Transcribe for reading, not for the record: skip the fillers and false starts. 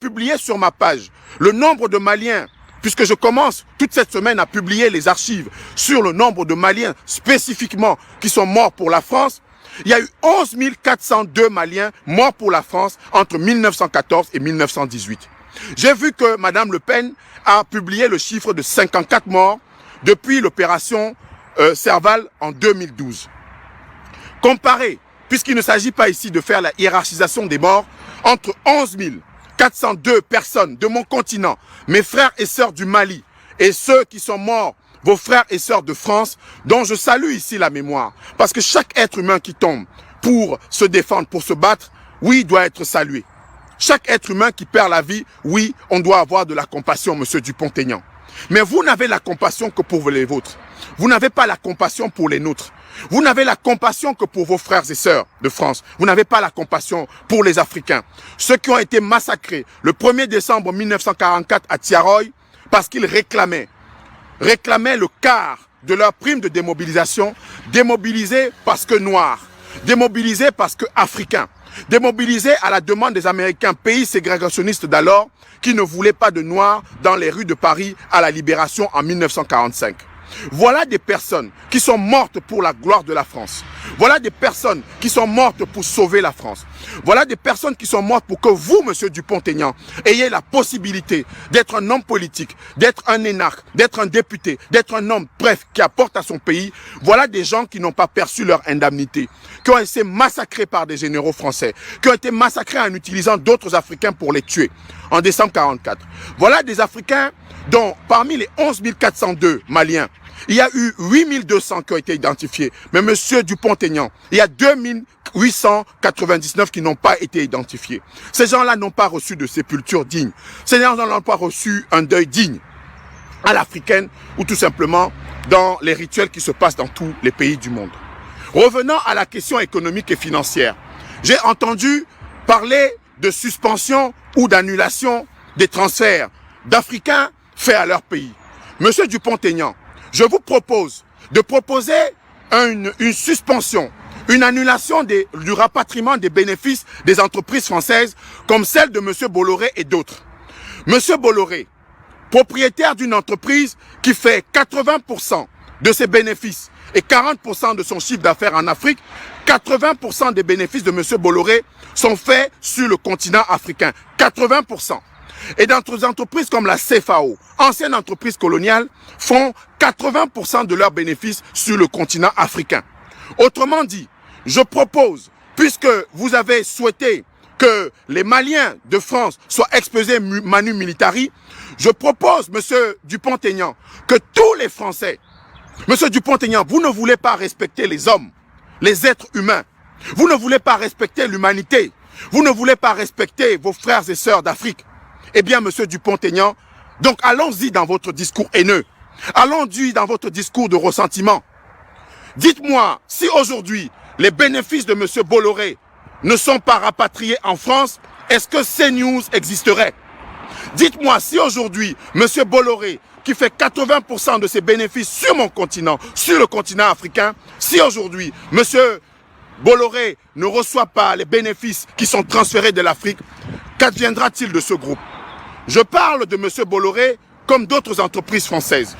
publié sur ma page le nombre de Maliens, puisque je commence toute cette semaine à publier les archives sur le nombre de Maliens spécifiquement qui sont morts pour la France, il y a eu 11 402 Maliens morts pour la France entre 1914 et 1918. J'ai vu que Mme Le Pen a publié le chiffre de 54 morts depuis l'opération Serval en 2012. Comparé, puisqu'il ne s'agit pas ici de faire la hiérarchisation des morts, entre 11 402 personnes de mon continent, mes frères et sœurs du Mali, et ceux qui sont morts, vos frères et sœurs de France, dont je salue ici la mémoire. Parce que chaque être humain qui tombe pour se défendre, pour se battre, oui, doit être salué. Chaque être humain qui perd la vie, oui, on doit avoir de la compassion, monsieur Dupont-Aignan. Mais vous n'avez la compassion que pour les vôtres. Vous n'avez pas la compassion pour les nôtres. Vous n'avez la compassion que pour vos frères et sœurs de France. Vous n'avez pas la compassion pour les Africains. Ceux qui ont été massacrés le 1er décembre 1944 à Tiaroy parce qu'ils réclamaient le quart de leur prime de démobilisation, démobilisés parce que noirs, démobilisés parce que africains, démobilisés à la demande des Américains, pays ségrégationnistes d'alors, qui ne voulaient pas de noirs dans les rues de Paris à la libération en 1945. Voilà des personnes qui sont mortes pour la gloire de la France. Voilà des personnes qui sont mortes pour sauver la France. Voilà des personnes qui sont mortes pour que vous, monsieur Dupont-Aignan, ayez la possibilité d'être un homme politique, d'être un énarque, d'être un député, d'être un homme, bref, qui apporte à son pays. Voilà des gens qui n'ont pas perçu leur indemnité, qui ont été massacrés par des généraux français, qui ont été massacrés en utilisant d'autres Africains pour les tuer en décembre 1944. Voilà des Africains dont, parmi les 11 402 Maliens, il y a eu 8 200 qui ont été identifiés. Mais monsieur Dupont-Aignan, il y a 2 899 qui n'ont pas été identifiés. Ces gens-là n'ont pas reçu de sépulture digne. Ces gens-là n'ont pas reçu un deuil digne à l'africaine ou tout simplement dans les rituels qui se passent dans tous les pays du monde. Revenant à la question économique et financière, j'ai entendu parler de suspension ou d'annulation des transferts d'Africains faits à leur pays. Monsieur Dupont-Aignan, je vous propose de proposer une suspension, une annulation du rapatriement des bénéfices des entreprises françaises comme celle de M. Bolloré et d'autres. M. Bolloré, propriétaire d'une entreprise qui fait 80% de ses bénéfices et 40% de son chiffre d'affaires en Afrique, 80% des bénéfices de M. Bolloré sont faits sur le continent africain. 80%. Et d'autres entreprises comme la CFAO, ancienne entreprise coloniale, font 80% de leurs bénéfices sur le continent africain. Autrement dit, je propose, puisque vous avez souhaité que les Maliens de France soient exposés manu militari, je propose, monsieur Dupont-Aignan, que tous les Français, monsieur Dupont-Aignan, vous ne voulez pas respecter les hommes, les êtres humains, vous ne voulez pas respecter l'humanité, vous ne voulez pas respecter vos frères et sœurs d'Afrique. Eh bien, monsieur Dupont-Aignan, donc allons-y dans votre discours haineux. Allons-y dans votre discours de ressentiment. Dites-moi, si aujourd'hui, les bénéfices de monsieur Bolloré ne sont pas rapatriés en France, est-ce que CNews existerait? Dites-moi, si aujourd'hui, monsieur Bolloré, qui fait 80% de ses bénéfices sur mon continent, sur le continent africain, si aujourd'hui, monsieur Bolloré ne reçoit pas les bénéfices qui sont transférés de l'Afrique, qu'adviendra-t-il de ce groupe? Je parle de M. Bolloré comme d'autres entreprises françaises.